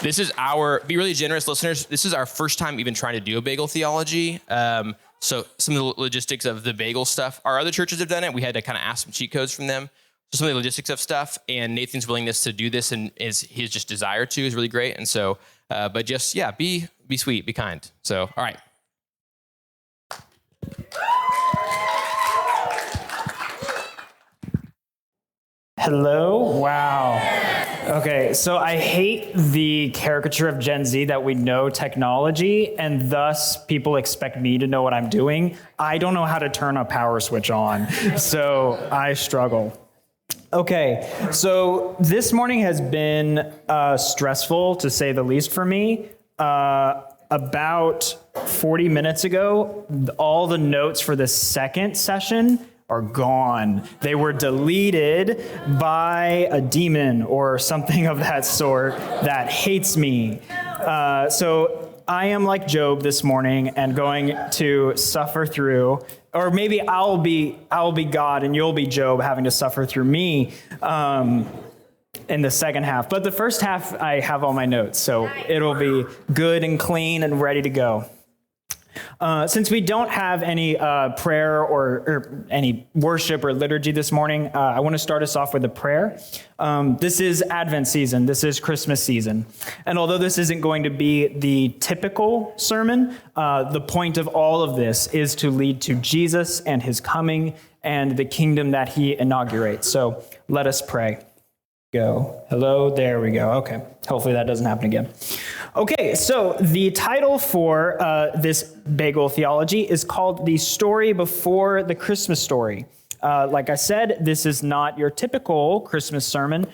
This is be really generous listeners. This is our first time even trying to do a bagel theology. So some of the logistics of the bagel stuff, our other churches have done it. We had to kind of ask some cheat codes from them. So some of the logistics of stuff, and Nathan's willingness to do this and his just desire to is really great. And so, but just, be sweet, be kind. So, all right. Hello? Wow. Okay, so I hate the caricature of Gen Z that we know technology and thus people expect me to know what I'm doing. I don't know how to turn a power switch on, so I struggle. Okay, so this morning has been stressful to say the least for me. About 40 minutes ago, all the notes for the second session are gone. They were deleted by a demon or something of that sort that hates me. So I am like Job this morning and going to suffer through, or maybe I'll be God and you'll be Job having to suffer through me in the second half. But the first half, I have all my notes, so it'll be good and clean and ready to go. Since we don't have any prayer or any worship or liturgy this morning, I want to start us off with a prayer. This is Advent season. This is Christmas season. And although this isn't going to be the typical sermon, the point of all of this is to lead to Jesus and his coming and the kingdom that he inaugurates. So let us pray. Go. Hello, there we go. Okay, hopefully that doesn't happen again. Okay, so the title for this bagel theology is called The Story Before the Christmas Story. Like I said, this is not your typical Christmas sermon.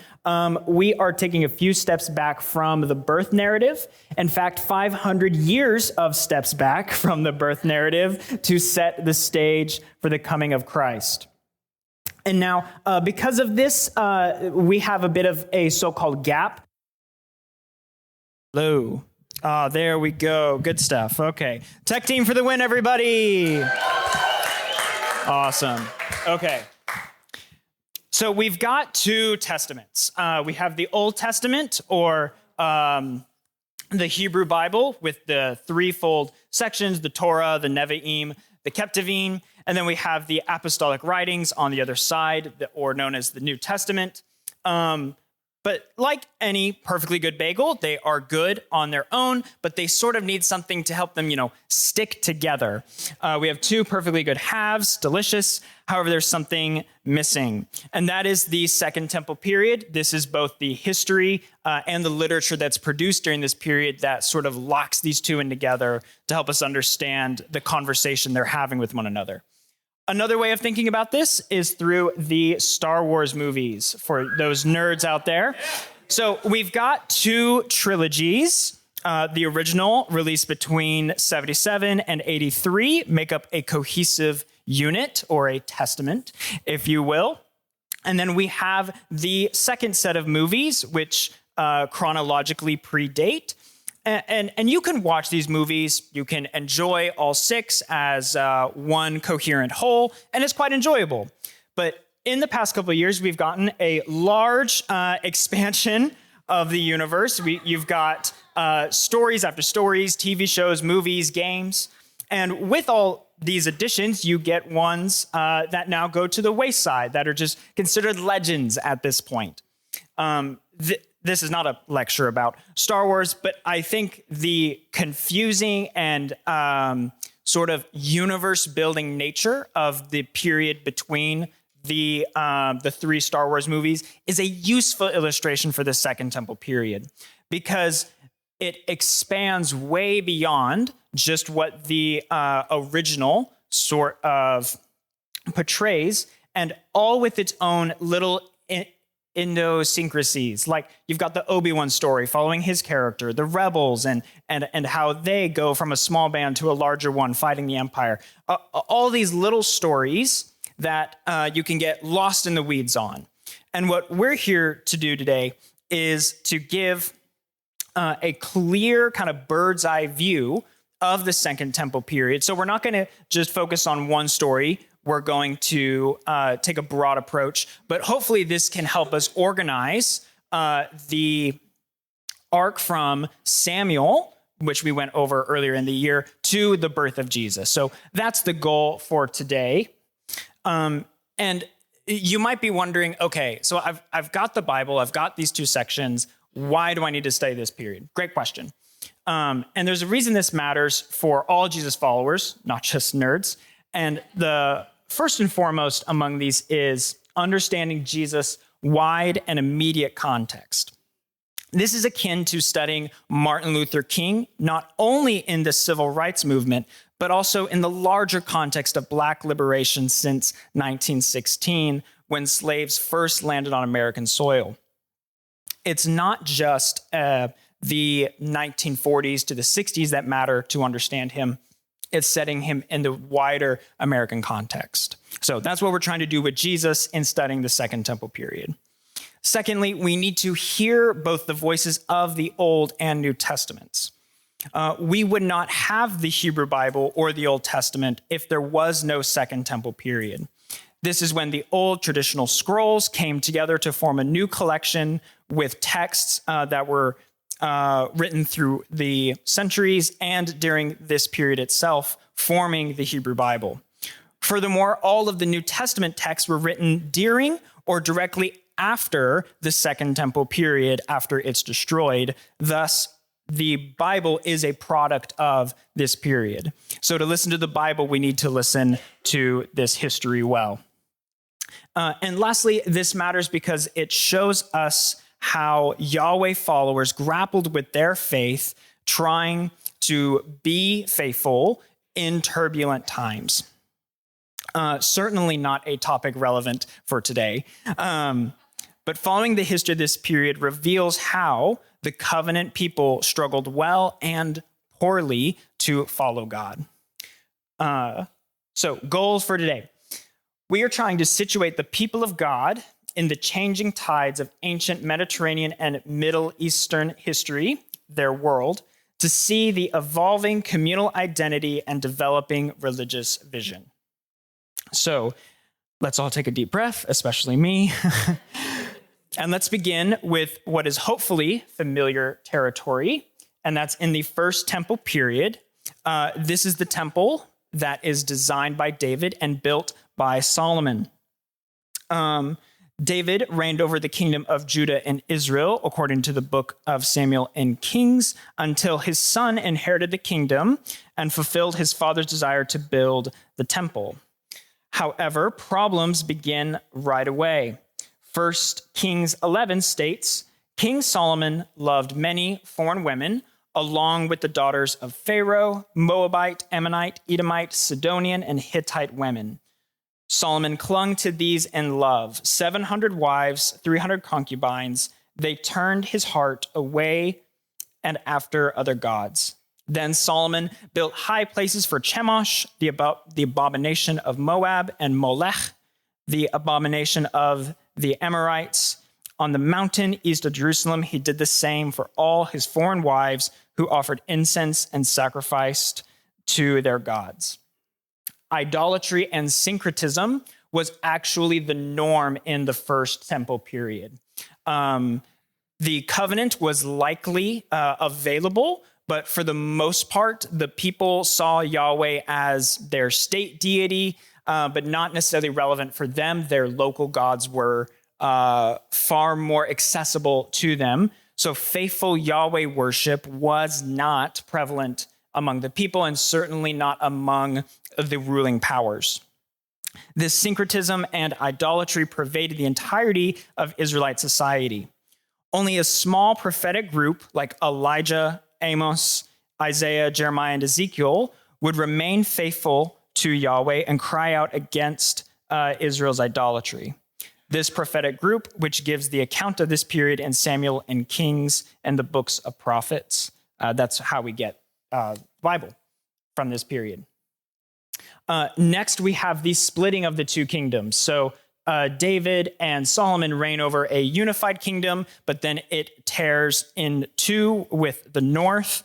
We are taking a few steps back from the birth narrative. In fact, 500 years of steps back from the birth narrative to set the stage for the coming of Christ. And now, because of this, we have a bit of a so-called gap. Hello. There we go. Good stuff. Okay. Tech team for the win, everybody. Awesome. Okay. So we've got two testaments. We have the Old Testament, or the Hebrew Bible, with the threefold sections, the Torah, the Nevi'im, the Ketuvim, and then we have the apostolic writings on the other side, or known as the New Testament. But like any perfectly good bagel, they are good on their own, but they sort of need something to help them, stick together. We have two perfectly good halves, delicious. However, there's something missing, and that is the Second Temple period. This is both the history and the literature that's produced during this period that sort of locks these two in together to help us understand the conversation they're having with one another. Another way of thinking about this is through the Star Wars movies, for those nerds out there. So we've got two trilogies. The original, released between 77 and 83, make up a cohesive unit, or a testament, if you will. And then we have the second set of movies, which chronologically predate. And you can watch these movies, you can enjoy all six as one coherent whole, and it's quite enjoyable. But in the past couple of years, we've gotten a large expansion of the universe. You've got stories after stories, TV shows, movies, games. And with all these additions, you get ones that now go to the wayside, that are just considered legends at this point. This is not a lecture about Star Wars, but I think the confusing and sort of universe-building nature of the period between the three Star Wars movies is a useful illustration for the Second Temple period, because it expands way beyond just what the original sort of portrays, and all with its own little idiosyncrasies. Like, you've got the Obi-Wan story following his character, the rebels, and how they go from a small band to a larger one fighting the Empire. All these little stories that you can get lost in the weeds on. And what we're here to do today is to give a clear kind of bird's eye view of the Second Temple period. So we're not going to just focus on one story. We're going to take a broad approach, but hopefully this can help us organize the arc from Samuel, which we went over earlier in the year, to the birth of Jesus. So that's the goal for today. And you might be wondering, okay, so I've got the Bible, I've got these two sections. Why do I need to study this period? Great question. And there's a reason this matters for all Jesus followers, not just nerds. And the first and foremost among these is understanding Jesus' wide and immediate context. This is akin to studying Martin Luther King, not only in the civil rights movement, but also in the larger context of Black liberation since 1916, when slaves first landed on American soil. It's not just the 1940s to the 60s that matter to understand him. It's setting him in the wider American context. So that's what we're trying to do with Jesus in studying the Second Temple period. Secondly, we need to hear both the voices of the Old and New Testaments. We would not have the Hebrew Bible or the Old Testament if there was no Second Temple period. This is when the old traditional scrolls came together to form a new collection with texts that were written through the centuries and during this period itself, forming the Hebrew Bible. Furthermore, all of the New Testament texts were written during or directly after the Second Temple period, after it's destroyed. Thus, the Bible is a product of this period. So to listen to the Bible, we need to listen to this history well. And lastly, this matters because it shows us how Yahweh followers grappled with their faith, trying to be faithful in turbulent times. Certainly not a topic relevant for today. But following the history of this period reveals how the covenant people struggled well and poorly to follow God. So goals for today. We are trying to situate the people of God in the changing tides of ancient Mediterranean and Middle Eastern history, their world, to see the evolving communal identity and developing religious vision. So let's all take a deep breath, especially me. And let's begin with what is hopefully familiar territory, and that's in the First Temple period. This is the temple that is designed by David and built by Solomon. David reigned over the kingdom of Judah and Israel, according to the book of Samuel and Kings, until his son inherited the kingdom and fulfilled his father's desire to build the temple. However, problems begin right away. 1 Kings 11 states, King Solomon loved many foreign women, along with the daughters of Pharaoh, Moabite, Ammonite, Edomite, Sidonian, and Hittite women. Solomon clung to these in love, 700 wives, 300 concubines. They turned his heart away and after other gods. Then Solomon built high places for Chemosh, the abomination of Moab, and Molech, the abomination of the Amorites. On the mountain east of Jerusalem, he did the same for all his foreign wives who offered incense and sacrificed to their gods. Idolatry and syncretism was actually the norm in the First Temple period. The covenant was likely available, but for the most part, the people saw Yahweh as their state deity, but not necessarily relevant for them. Their local gods were far more accessible to them. So faithful Yahweh worship was not prevalent among the people and certainly not among the ruling powers. This syncretism and idolatry pervaded the entirety of Israelite society. Only a small prophetic group like Elijah, Amos, Isaiah, Jeremiah, and Ezekiel would remain faithful to Yahweh and cry out against Israel's idolatry. This prophetic group, which gives the account of this period in Samuel and Kings and the books of prophets, that's how we get Bible from this period. Next, we have the splitting of the two kingdoms. So David and Solomon reign over a unified kingdom, but then it tears in two, with the north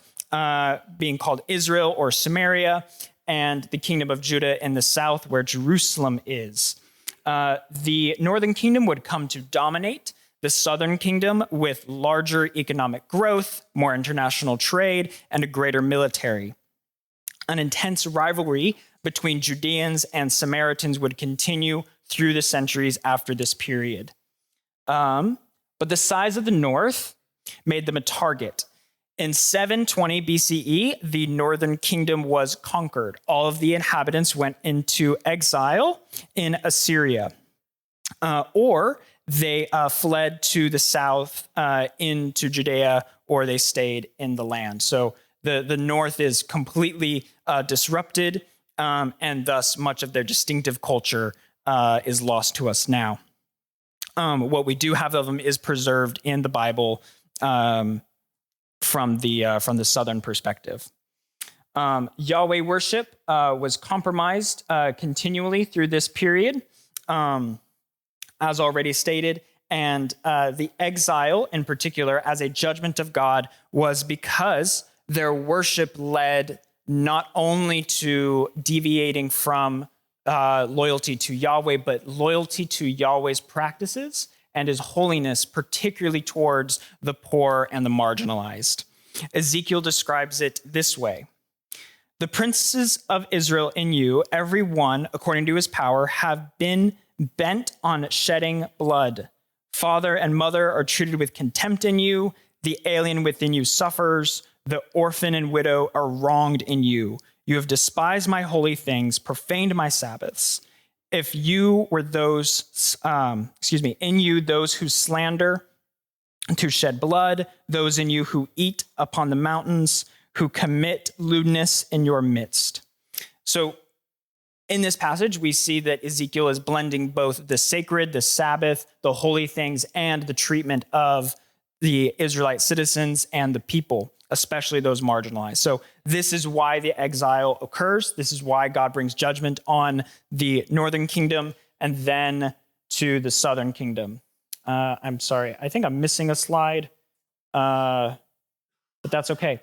being called Israel or Samaria, and the kingdom of Judah in the south, where Jerusalem is. The northern kingdom would come to dominate The southern kingdom with larger economic growth, more international trade, and a greater military. An intense rivalry between Judeans and Samaritans would continue through the centuries after this period. But the size of the north made them a target. In 720 BCE, the northern kingdom was conquered. All of the inhabitants went into exile in Assyria, or they fled to the south into Judea, or they stayed in the land. So the north is completely disrupted, and thus much of their distinctive culture is lost to us now. What we do have of them is preserved in the Bible from the southern perspective. Yahweh worship was compromised continually through this period, as already stated, and the exile in particular as a judgment of God was because their worship led not only to deviating from loyalty to Yahweh, but loyalty to Yahweh's practices and his holiness, particularly towards the poor and the marginalized. Ezekiel describes it this way: "The princes of Israel in you, every one according to his power, have been bent on shedding blood. Father and mother are treated with contempt in you. The alien within you suffers. The orphan and widow are wronged in you. You have despised my holy things, profaned my Sabbaths. If you were those, in you, those who slander, to shed blood, those in you who eat upon the mountains, who commit lewdness in your midst." So in this passage, we see that Ezekiel is blending both the sacred, the Sabbath, the holy things, and the treatment of the Israelite citizens and the people, especially those marginalized. So this is why the exile occurs. This is why God brings judgment on the northern kingdom and then to the southern kingdom. I'm sorry, I think I'm missing a slide, but that's okay.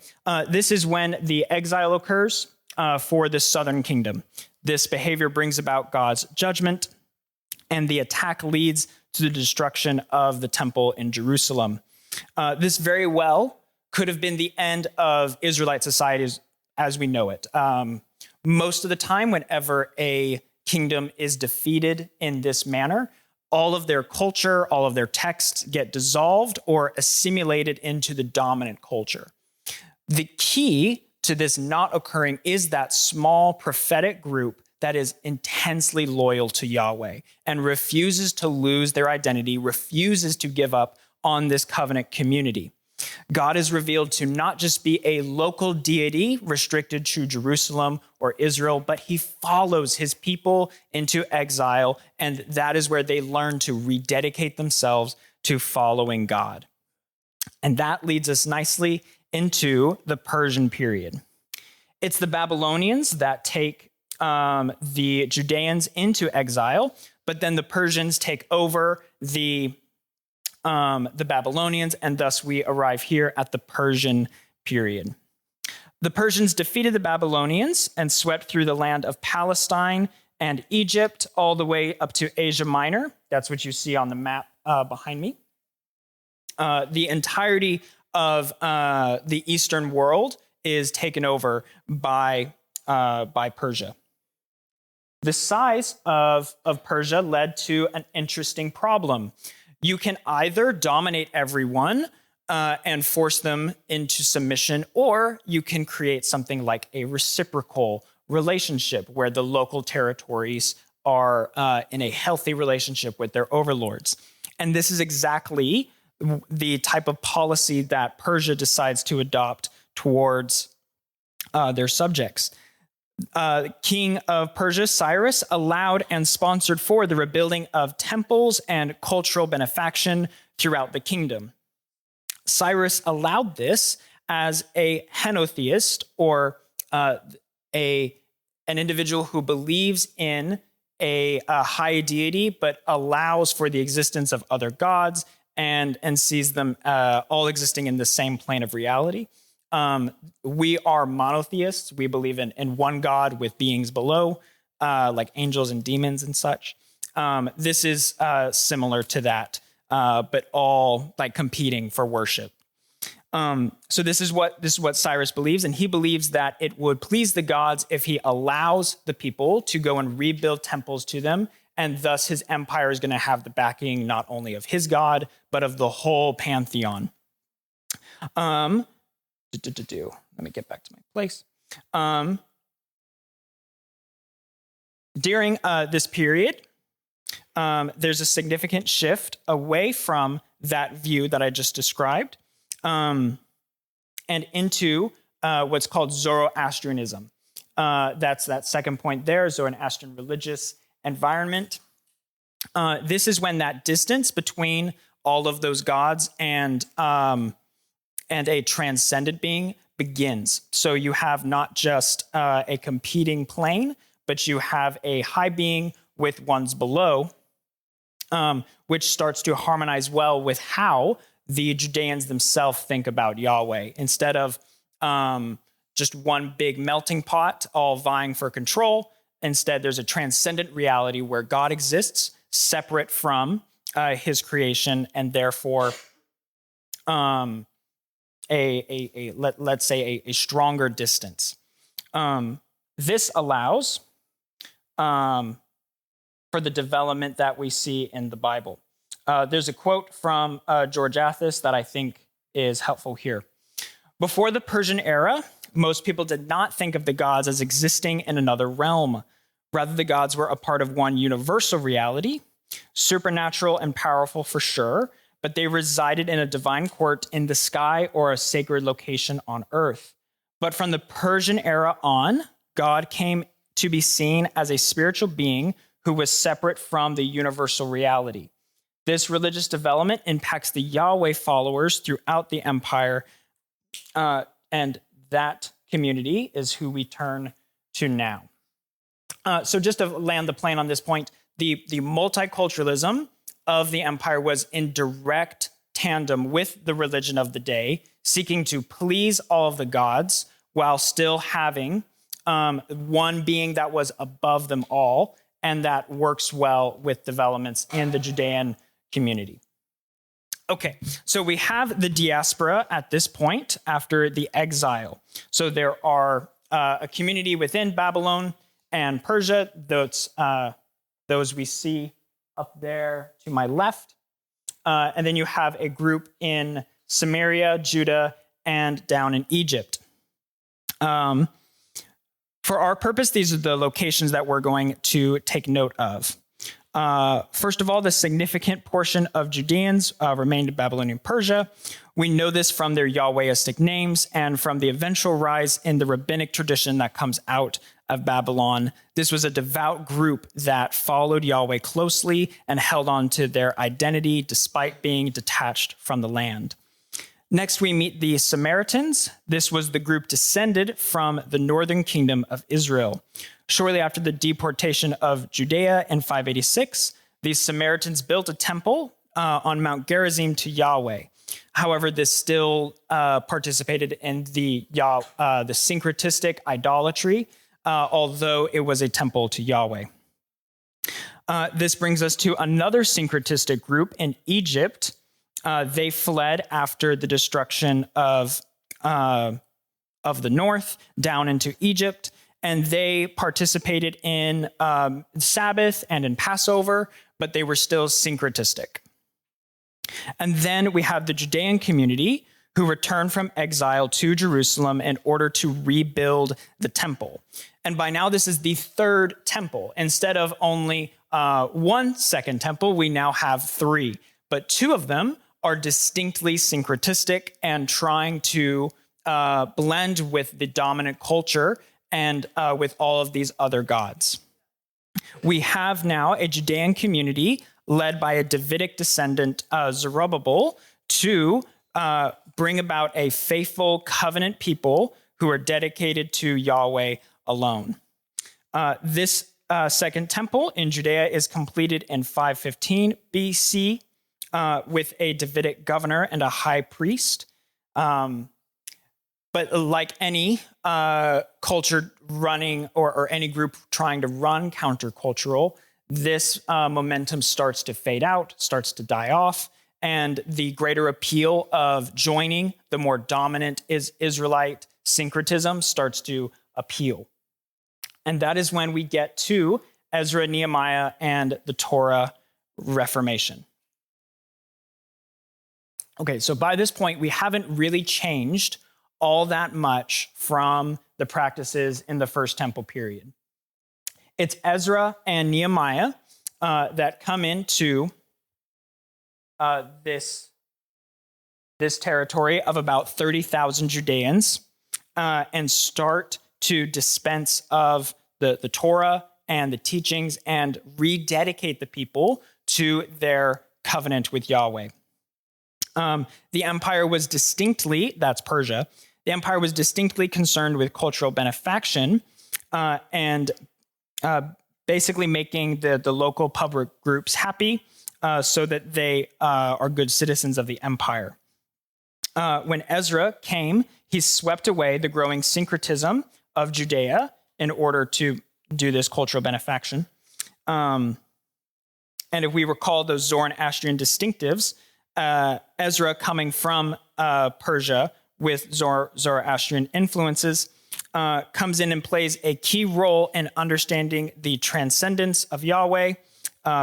This is when the exile occurs for the southern kingdom. This behavior brings about God's judgment, and the attack leads to the destruction of the temple in Jerusalem. This very well could have been the end of Israelite society as we know it. Most of the time, whenever a kingdom is defeated in this manner, all of their culture, all of their texts get dissolved or assimilated into the dominant culture. The key to this not occurring is that small prophetic group that is intensely loyal to Yahweh and refuses to lose their identity, refuses to give up on this covenant community. God is revealed to not just be a local deity restricted to Jerusalem or Israel, but he follows his people into exile, and that is where they learn to rededicate themselves to following God. And that leads us nicely into the Persian period. It's the Babylonians that take the Judeans into exile, but then the Persians take over the Babylonians, and thus we arrive here at the Persian period. The Persians defeated the Babylonians and swept through the land of Palestine and Egypt all the way up to Asia Minor. That's what you see on the map behind me. The entirety of the Eastern world is taken over by Persia. The size of Persia led to an interesting problem. You can either dominate everyone and force them into submission, or you can create something like a reciprocal relationship where the local territories are in a healthy relationship with their overlords. And this is exactly the type of policy that Persia decides to adopt towards their subjects. King of Persia, Cyrus, allowed and sponsored for the rebuilding of temples and cultural benefaction throughout the kingdom. Cyrus allowed this as a henotheist, or an individual who believes in a high deity but allows for the existence of other gods and sees them all existing in the same plane of reality. We are monotheists. We believe in one God with beings below, like angels and demons and such. This is similar to that. but all like competing for worship. So this is what Cyrus believes, and he believes that it would please the gods if he allows the people to go and rebuild temples to them, and thus his empire is going to have the backing not only of his god, but of the whole pantheon. Let me get back to my place. During this period, there's a significant shift away from that view that I just described, and into what's called Zoroastrianism. That's that second point there, Zoroastrian religious environment. This is when that distance between all of those gods and a transcendent being begins. So you have not just a competing plane, but you have a high being with ones below, which starts to harmonize well with how the Judeans themselves think about Yahweh. Instead of just one big melting pot all vying for control, instead there's a transcendent reality where God exists separate from his creation, and therefore let's say a stronger distance. This allows for the development that we see in the Bible. There's a quote from George Athos that I think is helpful here. Before the Persian era, most people did not think of the gods as existing in another realm. Rather, the gods were a part of one universal reality, supernatural and powerful for sure, but they resided in a divine court in the sky or a sacred location on earth. But from the Persian era on, God came to be seen as a spiritual being who was separate from the universal reality. This religious development impacts the Yahweh followers throughout the empire, and that community is who we turn to now. So just to land the plane on this point, the multiculturalism of the empire was in direct tandem with the religion of the day, seeking to please all of the gods while still having one being that was above them all, and that works well with developments in the Judean community. Okay, so we have the diaspora at this point after the exile. So there are a community within Babylon and Persia. Those we see up there to my left. And then you have a group in Samaria, Judah, and down in Egypt. For our purpose, these are the locations that we're going to take note of. First of all, the significant portion of Judeans remained in Babylonian Persia. We know this from their Yahwehistic names and from the eventual rise in the rabbinic tradition that comes out of Babylon. This was a devout group that followed Yahweh closely and held on to their identity despite being detached from the land. Next, we meet the Samaritans. This was the group descended from the northern kingdom of Israel. Shortly after the deportation of Judea in 586, these Samaritans built a temple on Mount Gerizim to Yahweh. However, this still participated in the syncretistic idolatry, although it was a temple to Yahweh. This brings us to another syncretistic group in Egypt. They fled after the destruction of the north down into Egypt, and they participated in Sabbath and in Passover, but they were still syncretistic. And then we have the Judean community who returned from exile to Jerusalem in order to rebuild the temple. And by now, this is the third temple. Instead of only one second temple, we now have three, but two of them are distinctly syncretistic and trying to blend with the dominant culture and with all of these other gods. We have now a Judean community led by a Davidic descendant, Zerubbabel, to bring about a faithful covenant people who are dedicated to Yahweh alone. This second temple in Judea is completed in 515 BC with a Davidic governor and a high priest. But like any culture running or any group trying to run countercultural, this momentum starts to fade out, starts to die off, and the greater appeal of joining the more dominant Israelite syncretism starts to appeal. And that is when we get to Ezra, Nehemiah, and the Torah Reformation. Okay, so by this point, we haven't really changed all that much from the practices in the First Temple period. It's Ezra and Nehemiah that come into this territory of about 30,000 Judeans and start to dispense of the Torah and the teachings and rededicate the people to their covenant with Yahweh. The empire was distinctly, that's Persia, the empire was distinctly concerned with cultural benefaction and basically making the local public groups happy so that they are good citizens of the empire. When Ezra came, he swept away the growing syncretism of Judea in order to do this cultural benefaction. And if we recall those Zoroastrian distinctives, Ezra coming from Persia with Zoroastrian influences comes in and plays a key role in understanding the transcendence of Yahweh,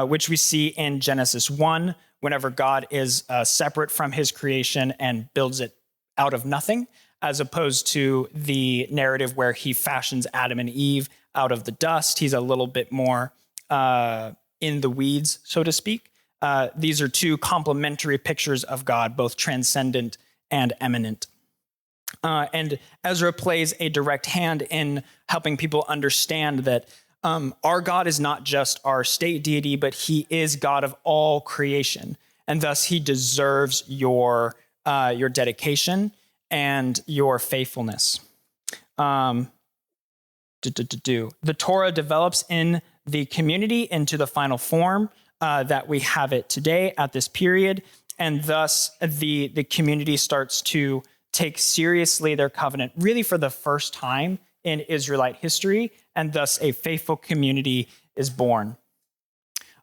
which we see in Genesis 1, whenever God is separate from his creation and builds it out of nothing, as opposed to the narrative where he fashions Adam and Eve out of the dust. He's a little bit more in the weeds, so to speak. These are two complementary pictures of God, both transcendent and eminent. And Ezra plays a direct hand in helping people understand that our God is not just our state deity, but he is God of all creation. And thus he deserves your dedication and your faithfulness. The Torah develops in the community into the final form that we have it today at this period. And thus the community starts to take seriously their covenant really for the first time in Israelite history. And thus a faithful community is born.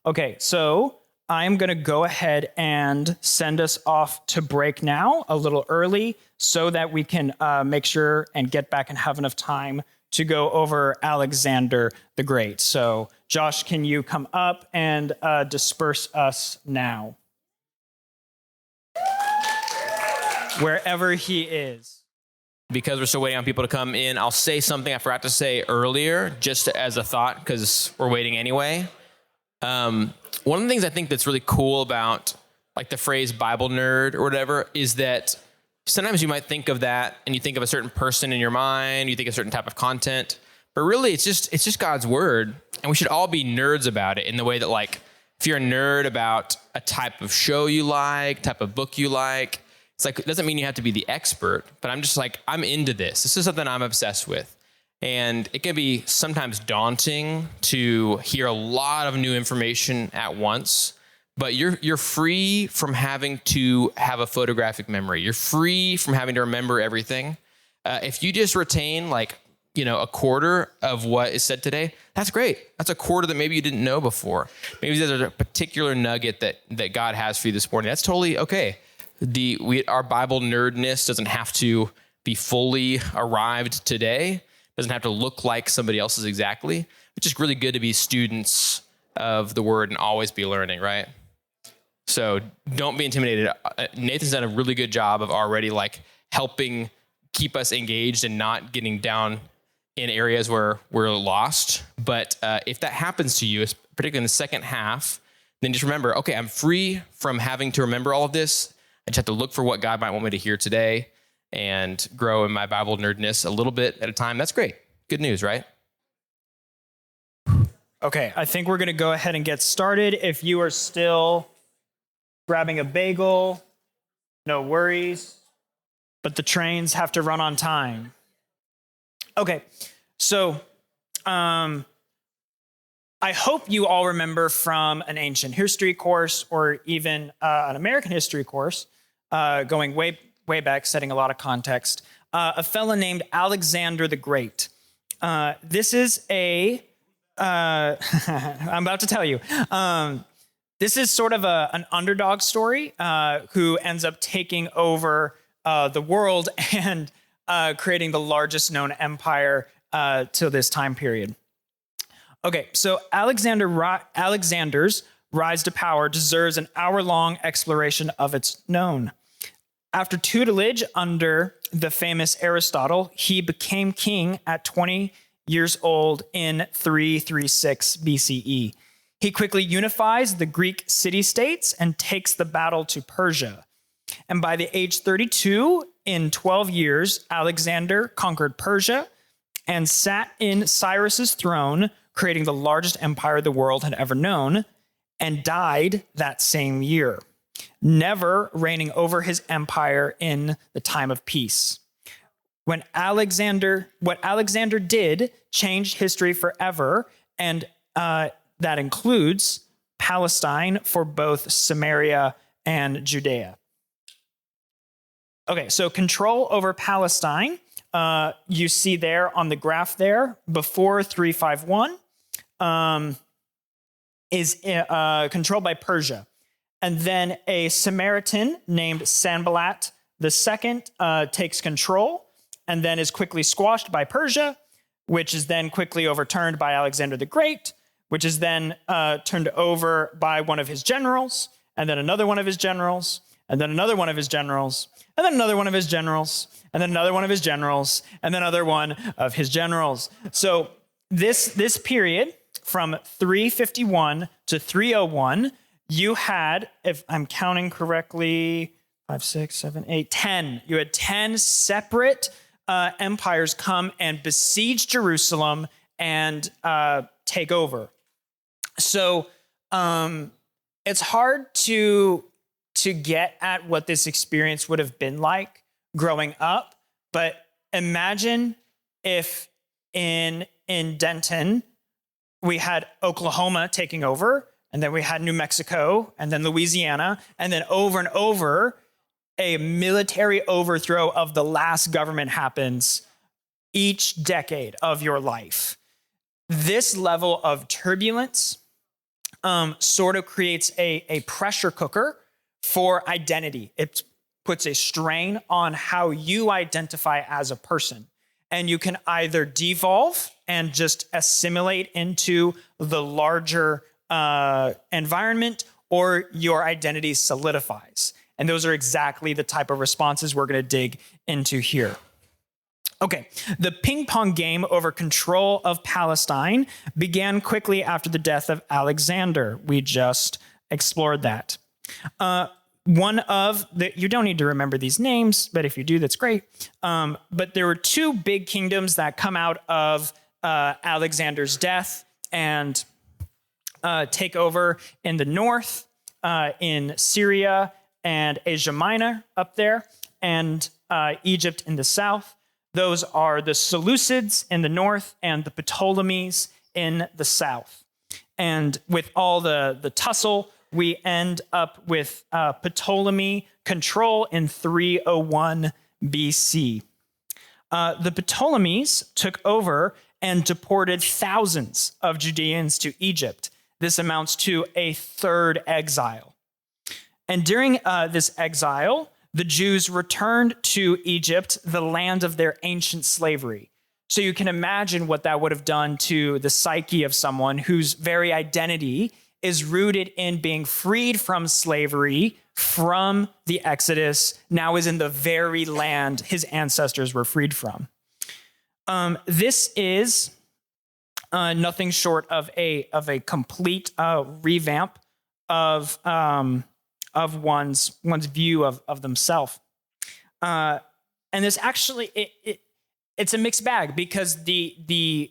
Okay, so I'm going to go ahead and send us off to break now a little early so that we can make sure and get back and have enough time to go over Alexander the Great. So Josh, can you come up and disperse us now? Wherever he is. Because we're still waiting on people to come in, I'll say something I forgot to say earlier, just as a thought, because we're waiting anyway. One of the things I think that's really cool about like the phrase Bible nerd or whatever is that sometimes you might think of that and you think of a certain person in your mind, you think of a certain type of content, but really it's just God's word. And we should all be nerds about it in the way that like, if you're a nerd about a type of show you like, type of book you like, it's like, it doesn't mean you have to be the expert, but I'm just like, I'm into this. This is something I'm obsessed with. And it can be sometimes daunting to hear a lot of new information at once, but you're free from having to have a photographic memory. You're free from having to remember everything. If you just retain like, a quarter of what is said today, that's great. That's a quarter that maybe you didn't know before. Maybe there's a particular nugget that God has for you this morning. That's totally okay. Our Bible nerdness doesn't have to be fully arrived today. Doesn't have to look like somebody else's exactly. It's just really good to be students of the word and always be learning, right? So don't be intimidated. Nathan's done a really good job of already like helping keep us engaged and not getting down in areas where we're lost. But if that happens to you, particularly in the second half, then just remember, okay, I'm free from having to remember all of this. I just have to look for what God might want me to hear today and grow in my Bible nerdness a little bit at a time. That's great. Good news, right? Okay, I think we're going to go ahead and get started. If you are still grabbing a bagel, no worries, but the trains have to run on time. Okay, so I hope you all remember from an ancient history course or even an American history course, going way back, setting a lot of context, a fellow named Alexander the Great. This is I'm about to tell you. This is sort of an underdog story who ends up taking over the world and creating the largest known empire till this time period. Okay, so Alexander's rise to power deserves an hour-long exploration of its known. After tutelage under the famous Aristotle, he became king at 20 years old in 336 BCE. He quickly unifies the Greek city-states and takes the battle to Persia. And by the age 32, in 12 years, Alexander conquered Persia and sat in Cyrus's throne, creating the largest empire the world had ever known, and died that same year, never reigning over his empire in the time of peace. What Alexander did changed history forever, and that includes Palestine for both Samaria and Judea. Okay, so control over Palestine, you see there on the graph there, before 351, is controlled by Persia. And then a Samaritan named Sanballat II takes control and then is quickly squashed by Persia, which is then quickly overturned by Alexander the Great, which is then turned over by one of his generals, and then another one of his generals, and then another one of his generals, and then another one of his generals, and then another one of his generals, and then another one of his generals. So this period from 351 to 301, you had, if I'm counting correctly, 5, 6, 7, 8, 10. You had 10 separate empires come and besiege Jerusalem and take over. So it's hard to get at what this experience would have been like growing up, but imagine if in Denton we had Oklahoma taking over, and then we had New Mexico, and then Louisiana, and then over and over, a military overthrow of the last government happens each decade of your life. This level of turbulence sort of creates a pressure cooker for identity. It puts a strain on how you identify as a person. And you can either devolve and just assimilate into the larger environment, or your identity solidifies. And those are exactly the type of responses we're going to dig into here. Okay, the ping pong game over control of Palestine began quickly after the death of Alexander. We just explored that. You don't need to remember these names, but if you do, that's great. But there were two big kingdoms that come out of Alexander's death and take over in the north, in Syria and Asia Minor up there, and Egypt in the south. Those are the Seleucids in the north and the Ptolemies in the south. And with all the tussle, we end up with Ptolemy control in 301 BC. The Ptolemies took over and deported thousands of Judeans to Egypt. This amounts to a third exile. And during this exile, the Jews returned to Egypt, the land of their ancient slavery. So you can imagine what that would have done to the psyche of someone whose very identity is rooted in being freed from slavery, from the Exodus, now is in the very land his ancestors were freed from. This is nothing short of a complete revamp of one's view of themselves. And this actually, it's a mixed bag, because the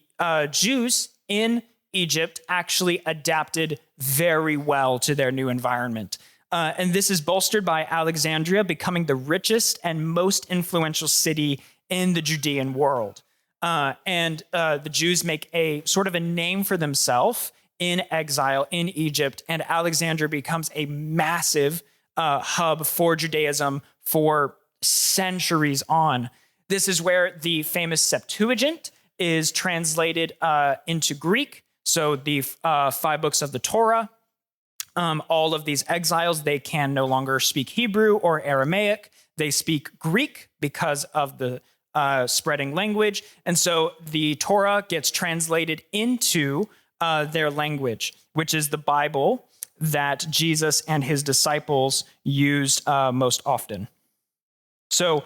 Jews in Egypt actually adapted very well to their new environment. And this is bolstered by Alexandria becoming the richest and most influential city in the Judean world. And the Jews make a sort of a name for themselves in exile in Egypt, and Alexandria becomes a massive hub for Judaism for centuries on. This is where the famous Septuagint is translated into Greek. So the 5 books of the Torah All of these exiles, they can no longer speak Hebrew or Aramaic. They speak Greek because of the spreading language. And so the Torah gets translated into their language, which is the Bible that Jesus and his disciples used most often. So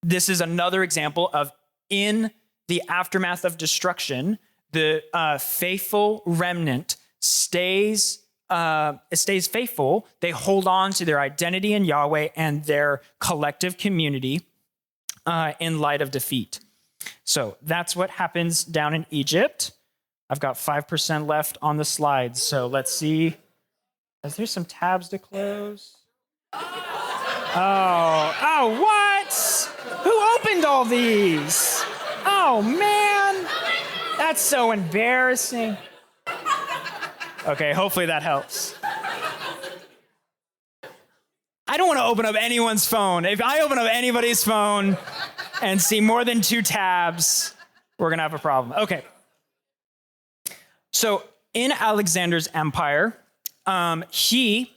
this is another example of, in the aftermath of destruction, the faithful remnant stays faithful. They hold on to their identity in Yahweh and their collective community in light of defeat. So that's what happens down in Egypt. I've got 5% left on the slides. So let's see. Is there some tabs to close? Oh, what? Who opened all these? Oh, man. That's so embarrassing. Okay, hopefully that helps. I don't want to open up anyone's phone. If I open up anybody's phone and see more than 2 tabs, we're going to have a problem. Okay. So in Alexander's empire, he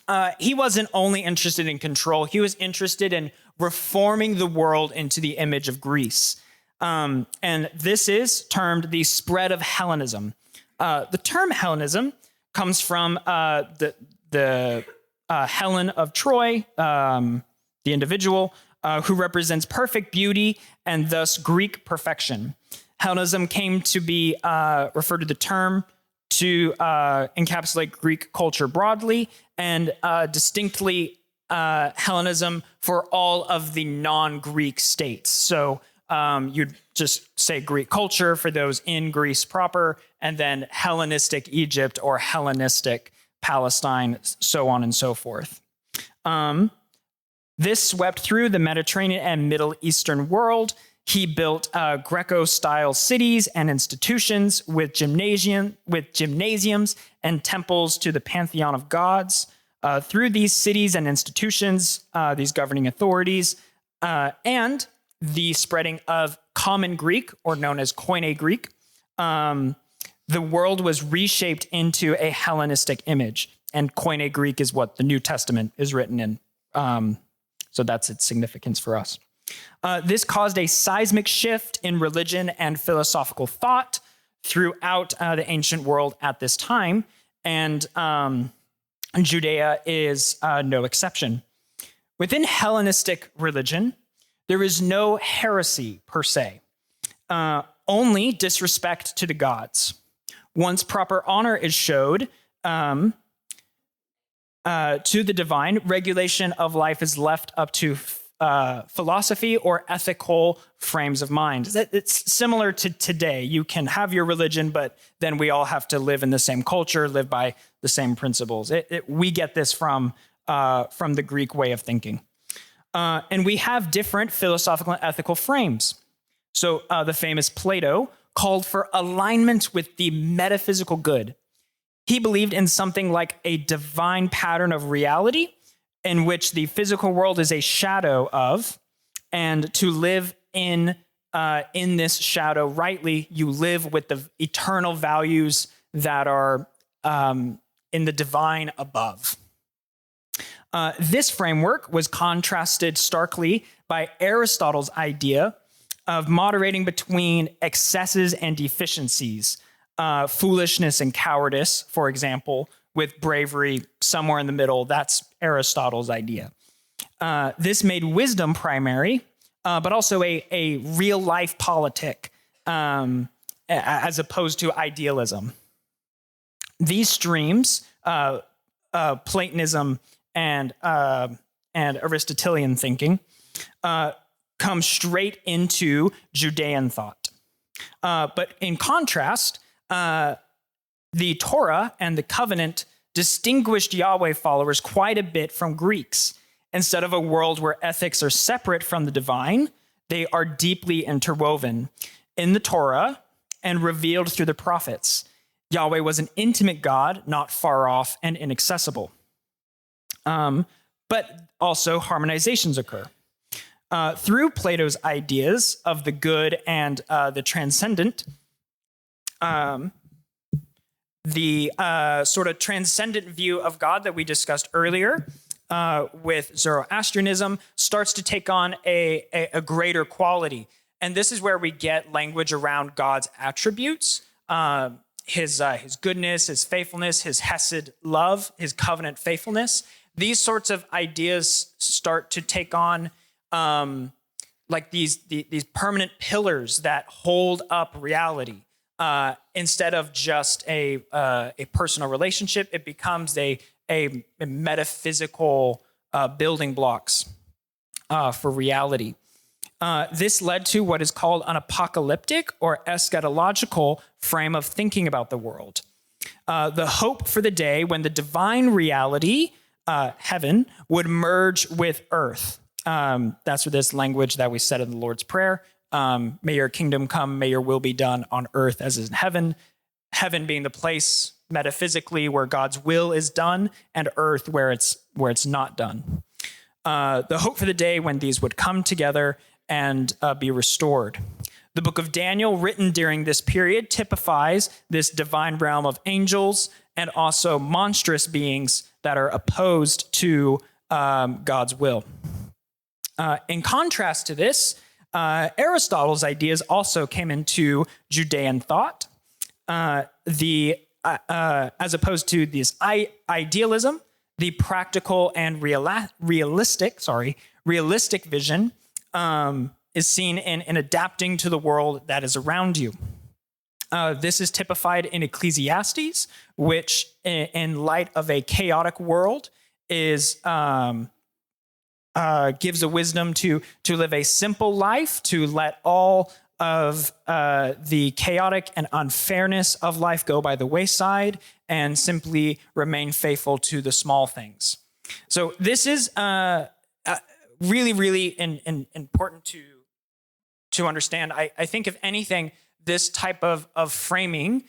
wasn't only interested in control, he was interested in reforming the world into the image of Greece. And this is termed the spread of Hellenism. The term Hellenism comes from the Helen of Troy, the individual who represents perfect beauty and thus Greek perfection. Hellenism came to be referred to the term to encapsulate Greek culture broadly and distinctly Hellenism for all of the non-Greek states. So you'd just say Greek culture for those in Greece proper, and then Hellenistic Egypt or Hellenistic Palestine, so on and so forth. This swept through the Mediterranean and Middle Eastern world. He built Greco-style cities and institutions with gymnasiums and temples to the pantheon of gods. Through these cities and institutions, these governing authorities, and the spreading of Common Greek, or known as Koine Greek, the world was reshaped into a Hellenistic image. And Koine Greek is what the New Testament is written in. So that's its significance for us. This caused a seismic shift in religion and philosophical thought throughout the ancient world at this time, and Judea is no exception. Within Hellenistic religion, there is no heresy per se, only disrespect to the gods. Once proper honor is showed to the divine, regulation of life is left up to philosophy or ethical frames of mind. It's similar to today. You can have your religion, but then we all have to live in the same culture, live by the same principles. We get this from the Greek way of thinking. And we have different philosophical and ethical frames. So the famous Plato called for alignment with the metaphysical good. He believed in something like a divine pattern of reality in which the physical world is a shadow of, and to live in this shadow rightly, you live with the eternal values that are in the divine above. This framework was contrasted starkly by Aristotle's idea of moderating between excesses and deficiencies, foolishness and cowardice, for example, with bravery somewhere in the middle. That's Aristotle's idea. This made wisdom primary, but also a real-life politic, as opposed to idealism. These streams, Platonism and Aristotelian thinking, come straight into Judean thought. But in contrast, the Torah and the covenant distinguished Yahweh followers quite a bit from Greeks. Instead of a world where ethics are separate from the divine, they are deeply interwoven. In the Torah and revealed through the prophets, Yahweh was an intimate God, not far off and inaccessible. But also harmonizations occur. Through Plato's ideas of the good and the transcendent, The sort of transcendent view of God that we discussed earlier with Zoroastrianism starts to take on a greater quality. And this is where we get language around God's attributes, his goodness, his faithfulness, his hesed love, his covenant faithfulness. These sorts of ideas start to take on like these permanent pillars that hold up reality. Instead of just a personal relationship, it becomes a metaphysical building blocks for reality. This led to what is called an apocalyptic or eschatological frame of thinking about the world. The hope for the day when the divine reality, heaven, would merge with earth. That's where this language that we said in the Lord's Prayer. May your kingdom come, may your will be done on earth as is in heaven. Heaven being the place metaphysically where God's will is done, and earth where it's not done. The hope for the day when these would come together and be restored. The book of Daniel, written during this period, typifies this divine realm of angels and also monstrous beings that are opposed to God's will. In contrast to this, Aristotle's ideas also came into Judean thought. As opposed to this idealism, the practical and realistic vision is seen in adapting to the world that is around you. This is typified in Ecclesiastes, which, in light of a chaotic world, gives a wisdom to live a simple life, to let all of the chaotic and unfairness of life go by the wayside, and simply remain faithful to the small things. So this is really, really important to understand. I think, if anything, this type of framing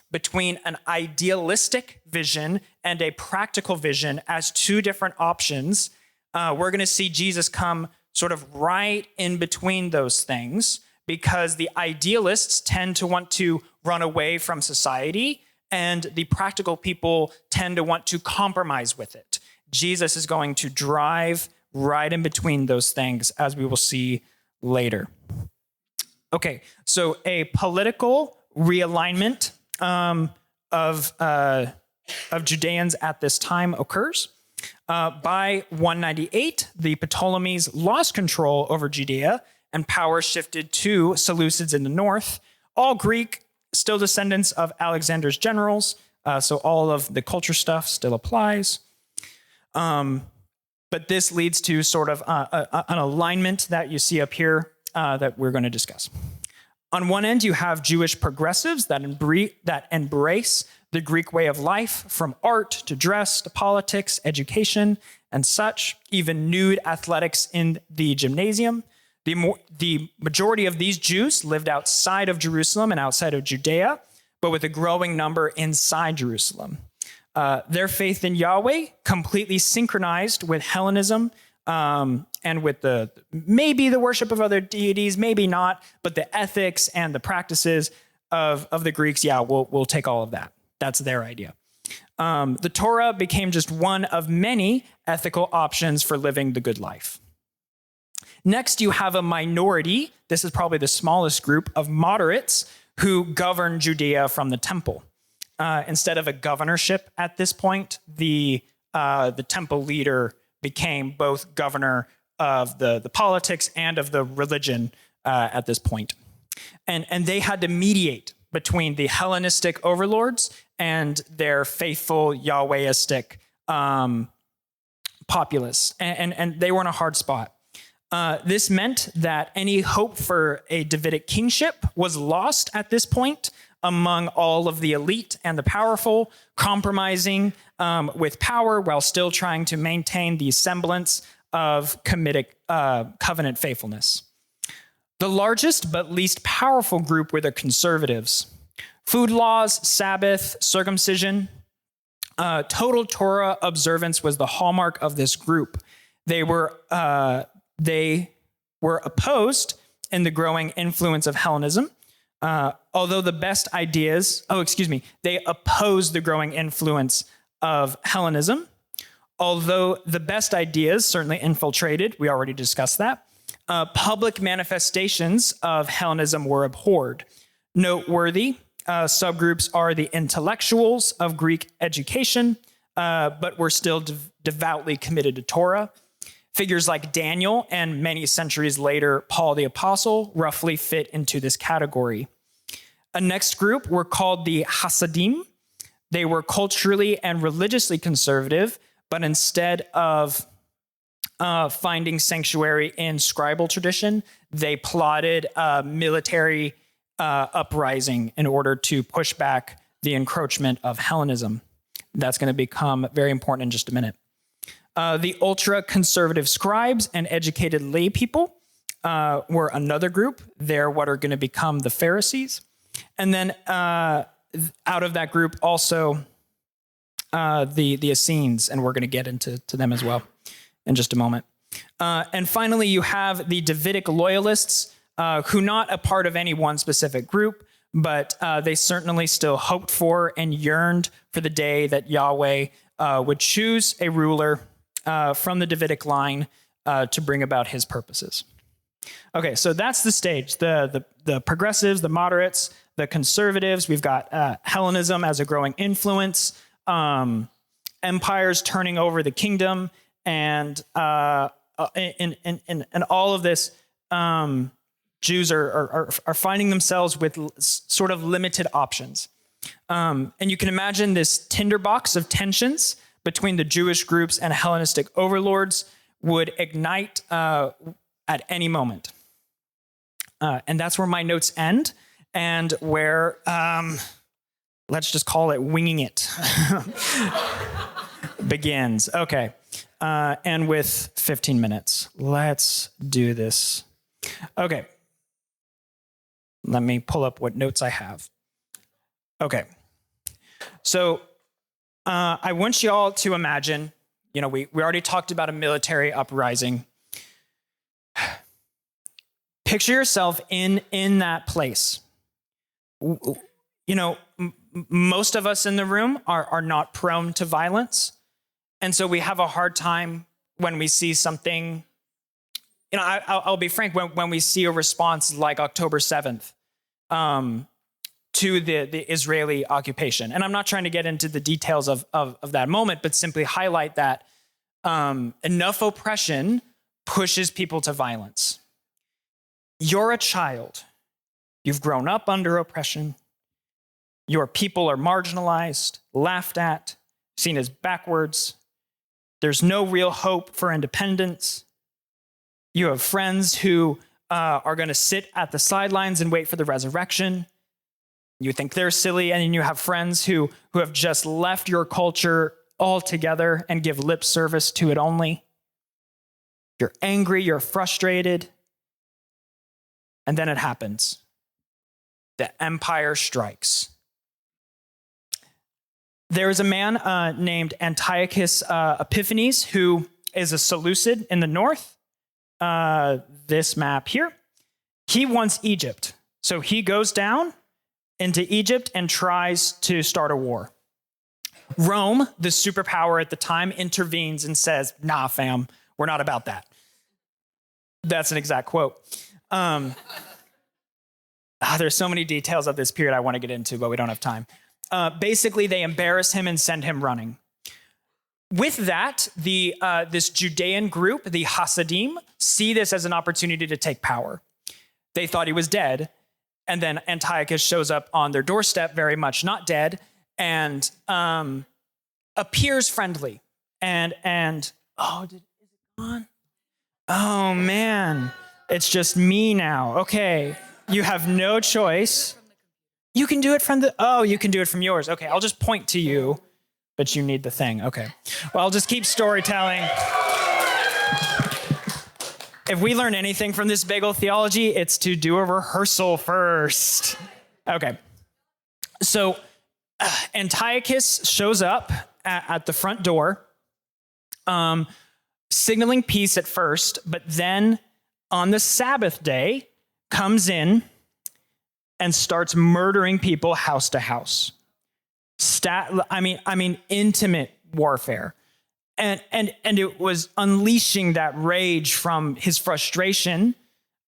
between an idealistic vision and a practical vision as two different options, we're going to see Jesus come sort of right in between those things, because the idealists tend to want to run away from society, and the practical people tend to want to compromise with it. Jesus is going to drive right in between those things, as we will see later. Okay, so a political realignment of Judeans at this time occurs. By 198, the Ptolemies lost control over Judea, and power shifted to Seleucids in the north, all Greek, still descendants of Alexander's generals, so all of the culture stuff still applies. But this leads to sort of an alignment that you see up here that we're going to discuss. On one end, you have Jewish progressives that embrace the Greek way of life, from art to dress to politics, education, and such, even nude athletics in the gymnasium. The majority of these Jews lived outside of Jerusalem and outside of Judea, but with a growing number inside Jerusalem. Their faith in Yahweh completely synchronized with Hellenism, and with maybe the worship of other deities, maybe not, but the ethics and the practices of the Greeks, we'll take all of that. That's their idea. The Torah became just one of many ethical options for living the good life. Next, you have a minority, this is probably the smallest group, of moderates who govern Judea from the temple. Instead of a governorship at this point, the temple leader became both governor of the politics and of the religion at this point. And they had to mediate between the Hellenistic overlords and their faithful Yahwehistic populace. And they were in a hard spot. This meant that any hope for a Davidic kingship was lost at this point among all of the elite and the powerful, compromising with power while still trying to maintain the semblance of covenant faithfulness. The largest but least powerful group were the conservatives. Food laws, Sabbath, circumcision, total Torah observance was the hallmark of this group. They were opposed in the growing influence of Hellenism, Although the best ideas, they oppose the growing influence of Hellenism. Although the best ideas certainly infiltrated, we already discussed that, public manifestations of Hellenism were abhorred. Noteworthy subgroups are the intellectuals of Greek education, but were still devoutly committed to Torah. Figures like Daniel and many centuries later, Paul the Apostle roughly fit into this category. A next group were called the Hasidim. They were culturally and religiously conservative, but instead of finding sanctuary in scribal tradition, they plotted a military uprising in order to push back the encroachment of Hellenism. That's going to become very important in just a minute. The ultra-conservative scribes and educated lay people were another group. They're what are going to become the Pharisees. And then out of that group also the Essenes, and we're going to get into them as well in just a moment. And finally, you have the Davidic loyalists, who not a part of any one specific group, but they certainly still hoped for and yearned for the day that Yahweh would choose a ruler from the Davidic line to bring about his purposes. Okay, so that's the stage. The progressives, the moderates, the conservatives. We've got Hellenism as a growing influence, empires turning over the kingdom, and in all of this, Jews are finding themselves with sort of limited options. And you can imagine this tinderbox of tensions between the Jewish groups and Hellenistic overlords would ignite at any moment. And that's where my notes end, and where, let's just call it winging it, begins. Okay. And with 15 minutes, let's do this. Okay. Let me pull up what notes I have. Okay. So I want you all to imagine, we already talked about a military uprising. Picture yourself in that place. Most of us in the room are not prone to violence. And so we have a hard time when we see something, I'll be frank, when we see a response like October 7th to the Israeli occupation. And I'm not trying to get into the details of that moment, but simply highlight that enough oppression pushes people to violence. You're a child. You've grown up under oppression. Your people are marginalized, laughed at, seen as backwards. There's no real hope for independence. You have friends who are going to sit at the sidelines and wait for the resurrection. You think they're silly, and then you have friends who have just left your culture altogether and give lip service to it only. You're angry, you're frustrated, and then it happens. The empire strikes. There is a man named Antiochus Epiphanes who is a Seleucid in the north. This map here. He wants Egypt. So he goes down into Egypt and tries to start a war. Rome, the superpower at the time, intervenes and says, "Nah, fam, we're not about that." That's an exact quote. There's so many details of this period I want to get into, but we don't have time. Basically, they embarrass him and send him running. With that, this Judean group, the Hasidim, see this as an opportunity to take power. They thought he was dead, and then Antiochus shows up on their doorstep, very much not dead, and appears friendly. And is it gone? Oh man, it's just me now. Okay, you have no choice. You can do it from you can do it from yours. Okay, I'll just point to you. But you need the thing. Okay. Well, I'll just keep storytelling. If we learn anything from this bagel theology, it's to do a rehearsal first. Okay. So Antiochus shows up at the front door, signaling peace at first, but then on the Sabbath day comes in and starts murdering people house to house. Intimate warfare. And it was unleashing that rage from his frustration,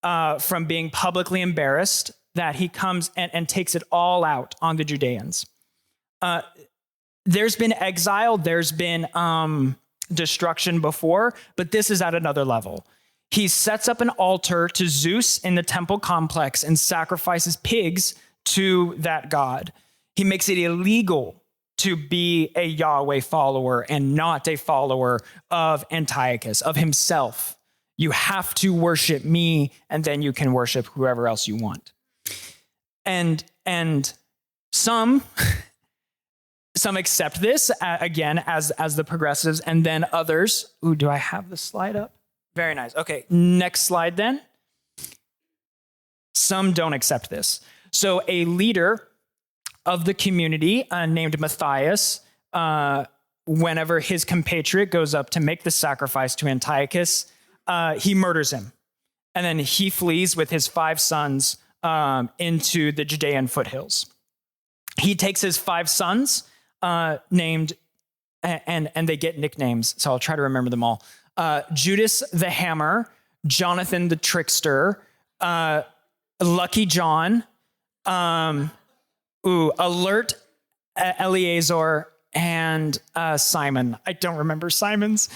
from being publicly embarrassed, that he comes and takes it all out on the Judeans. There's been exile, there's been destruction before, but this is at another level. He sets up an altar to Zeus in the temple complex and sacrifices pigs to that god. He makes it illegal to be a Yahweh follower and not a follower of Antiochus, of himself. You have to worship me, and then you can worship whoever else you want. And some accept this, again, as the progressives, and then others. Ooh, do I have the slide up? Very nice. Okay, next slide then. Some don't accept this. So a leader of the community named Matthias, whenever his compatriot goes up to make the sacrifice to Antiochus, he murders him. And then he flees with his 5 sons into the Judean foothills. He takes his 5 sons, named, and they get nicknames, so I'll try to remember them all. Judas the Hammer, Jonathan the Trickster, Lucky John, Alert Eleazar, and Simon. I don't remember Simon's.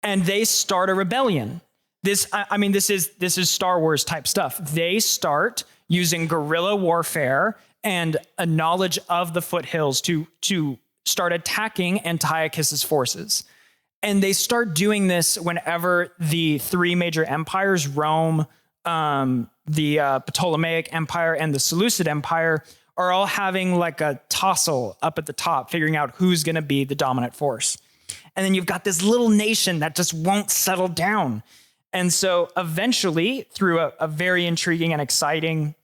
And they start a rebellion. This is Star Wars type stuff. They start using guerrilla warfare and a knowledge of the foothills to start attacking Antiochus's forces. And they start doing this whenever the 3 major empires, Rome, the Ptolemaic Empire, and the Seleucid Empire, are all having like a tussle up at the top, figuring out who's going to be the dominant force. And then you've got this little nation that just won't settle down. And so eventually, through a very intriguing and exciting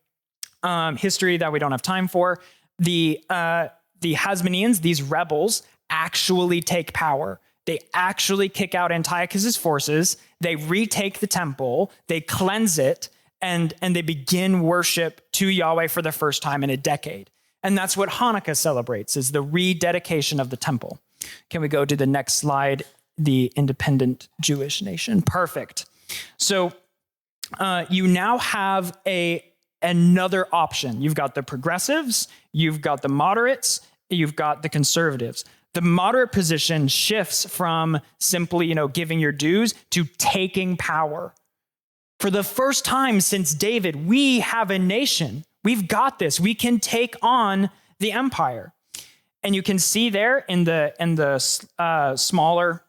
history that we don't have time for, the Hasmoneans, these rebels, actually take power. They actually kick out Antiochus's forces. They retake the temple. They cleanse it, and they begin worship to Yahweh for the first time in a decade. And that's what Hanukkah celebrates, is the rededication of the temple. Can we go to the next slide? The independent Jewish nation. Perfect. So you now have another option. You've got the progressives, you've got the moderates, you've got the conservatives. The moderate position shifts from simply, giving your dues to taking power. For the first time since David, we have a nation. We've got this. We can take on the empire. And you can see there in the smaller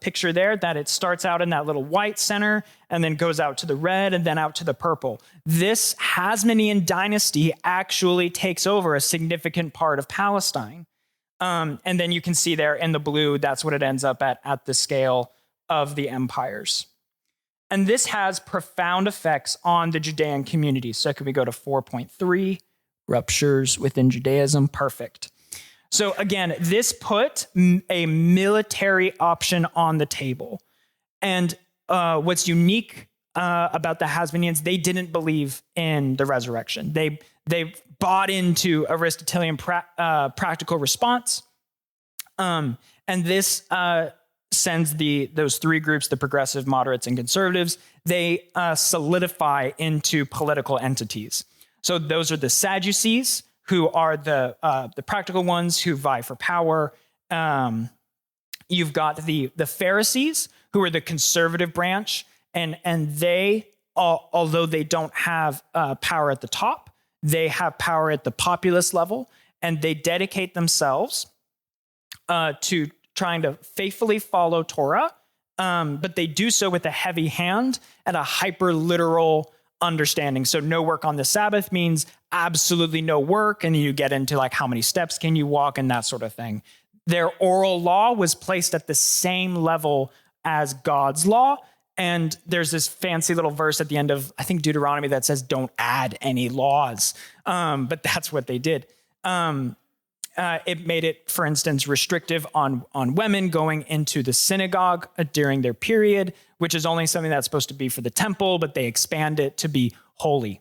picture there that it starts out in that little white center and then goes out to the red and then out to the purple. This Hasmonean dynasty actually takes over a significant part of Palestine. And then you can see there in the blue, that's what it ends up at the scale of the empires. And this has profound effects on the Judean community. So can we go to 4.3, ruptures within Judaism? Perfect. So again, this put a military option on the table. And what's unique about the Hasmoneans, they didn't believe in the resurrection. They bought into Aristotelian practical response. And this sends those 3 groups, the progressive, moderates, and conservatives, they solidify into political entities. So those are the Sadducees, who are the practical ones who vie for power. You've got the Pharisees, who are the conservative branch, and they, although they don't have power at the top, they have power at the populace level, and they dedicate themselves to trying to faithfully follow Torah, but they do so with a heavy hand and a hyper-literal understanding. So no work on the Sabbath means absolutely no work, and you get into like how many steps can you walk and that sort of thing. Their oral law was placed at the same level as God's law, and there's this fancy little verse at the end of, I think, Deuteronomy that says, don't add any laws, but that's what they did. It made it, for instance, restrictive on women going into the synagogue during their period, which is only something that's supposed to be for the temple, but they expand it to be holy.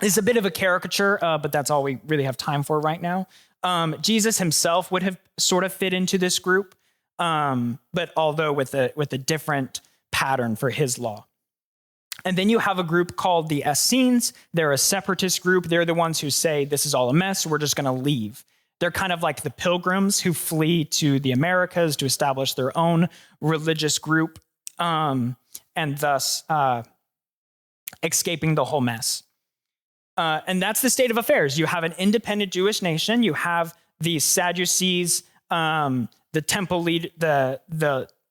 It's a bit of a caricature, but that's all we really have time for right now. Jesus himself would have sort of fit into this group, but although with a different pattern for his law. And then you have a group called the Essenes. They're a separatist group. They're the ones who say, this is all a mess, we're just going to leave. They're kind of like the pilgrims who flee to the Americas to establish their own religious group, and thus escaping the whole mess. And that's the state of affairs. You have an independent Jewish nation. You have the Sadducees, the temple lead, the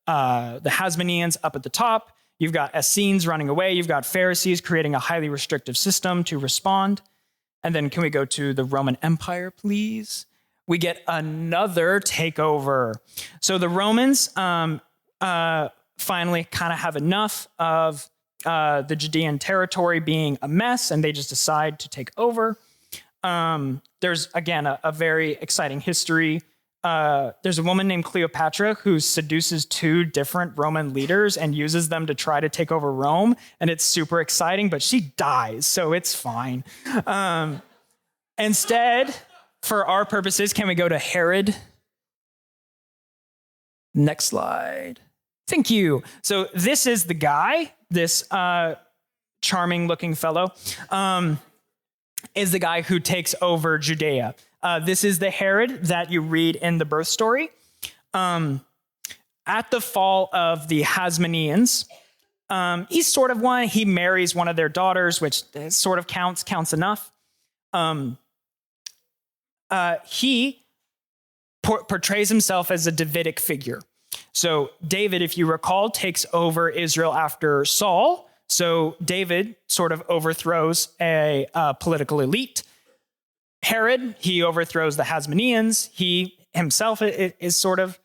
Hasmoneans up at the top. You've got Essenes running away. You've got Pharisees creating a highly restrictive system to respond. And then can we go to the Roman Empire, please? We get another takeover. So the Romans finally kind of have enough of the Judean territory being a mess, and they just decide to take over. There's, again, a very exciting history. There's a woman named Cleopatra who seduces two different Roman leaders and uses them to try to take over Rome, and it's super exciting, but she dies, so it's fine. Instead, for our purposes, can we go to Herod? Next slide. Thank you. So this is the guy, this charming looking fellow, is the guy who takes over Judea. This is the Herod that you read in the birth story. At the fall of the Hasmoneans, he's sort of one. He marries one of their daughters, which sort of counts enough. He portrays himself as a Davidic figure. So David, if you recall, takes over Israel after Saul. So David sort of overthrows a political elite. Herod, he overthrows the Hasmoneans. He himself is sort of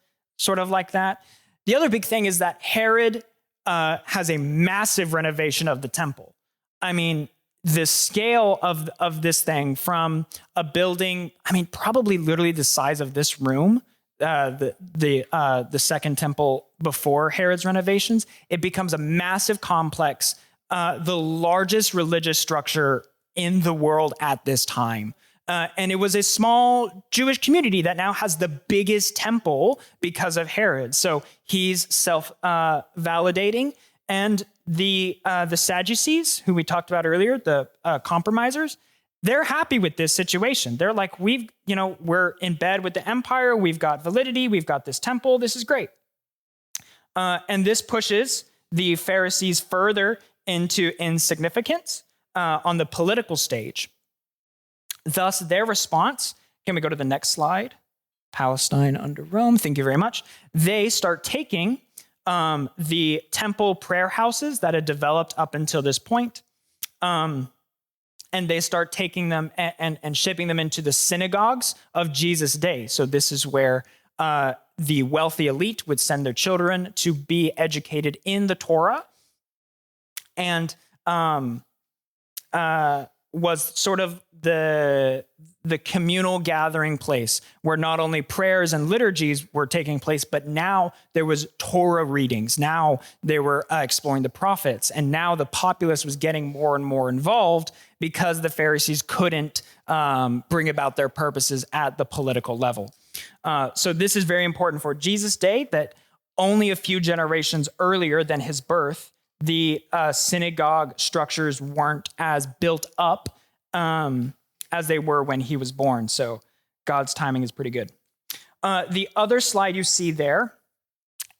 like that. The other big thing is that Herod has a massive renovation of the temple. I mean, the scale of this thing from a building, I mean, probably literally the size of this room, the second temple before Herod's renovations, it becomes a massive complex, the largest religious structure in the world at this time. And it was a small Jewish community that now has the biggest temple because of Herod. So he's self-validating. And the Sadducees, who we talked about earlier, the compromisers, they're happy with this situation. They're like, we're in bed with the empire. We've got validity. We've got this temple. This is great. And this pushes the Pharisees further into insignificance on the political stage. Thus, their response, can we go to the next slide? Palestine under Rome, thank you very much. They start taking the temple prayer houses that had developed up until this point, and they start taking them and shipping them into the synagogues of Jesus' day. So this is where the wealthy elite would send their children to be educated in the Torah, and was sort of the communal gathering place where not only prayers and liturgies were taking place, but now there was Torah readings. Now they were exploring the prophets, and now the populace was getting more and more involved because the Pharisees couldn't bring about their purposes at the political level. So this is very important for Jesus' day, that only a few generations earlier than his birth, the synagogue structures weren't as built up as they were when he was born. So God's timing is pretty good. The other slide you see there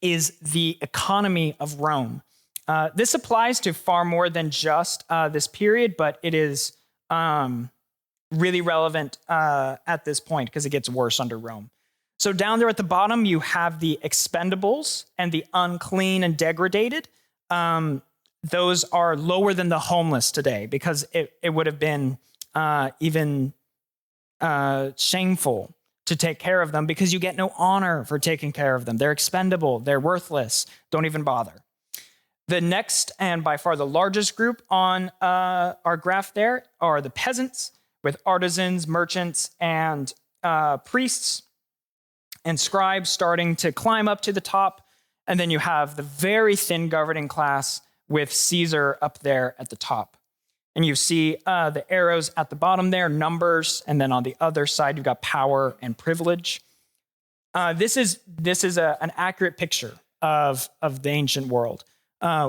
is the economy of Rome. This applies to far more than just this period, but it is really relevant at this point because it gets worse under Rome. So down there at the bottom, you have the expendables and the unclean and degraded. Those are lower than the homeless today because it would have been even shameful to take care of them because you get no honor for taking care of them. They're expendable. They're worthless. Don't even bother. The next and by far the largest group on our graph there are the peasants with artisans, merchants, and priests and scribes starting to climb up to the top. And then you have the very thin governing class with Caesar up there at the top. And you see the arrows at the bottom there, numbers. And then on the other side, you've got power and privilege. This is an accurate picture of the ancient world.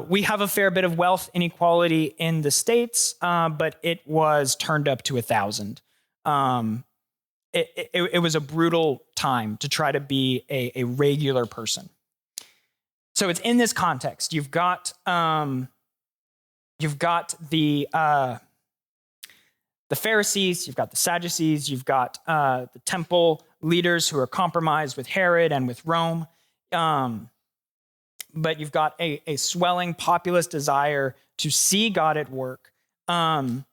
We have a fair bit of wealth inequality in the States, but it was turned up to 1,000. It was a brutal time to try to be a regular person. So it's in this context. You've got the Pharisees, you've got the Sadducees, you've got the temple leaders who are compromised with Herod and with Rome. But you've got a swelling populist desire to see God at work. And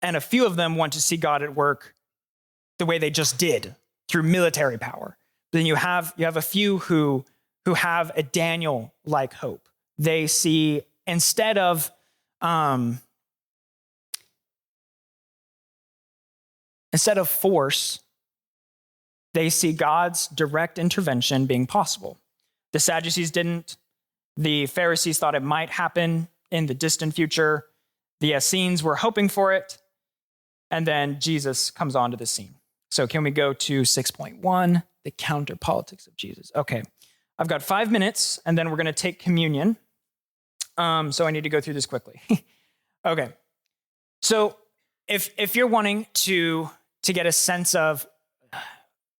a few of them want to see God at work the way they just did, through military power. Then you have a few who have a Daniel-like hope. They see, instead of force, they see God's direct intervention being possible. The Sadducees didn't. The Pharisees thought it might happen in the distant future. The Essenes were hoping for it. And then Jesus comes onto the scene. So can we go to 6.1, the counter politics of Jesus? Okay, I've got 5 minutes, and then we're going to take communion. So I need to go through this quickly. Okay, so if you're wanting to get a sense of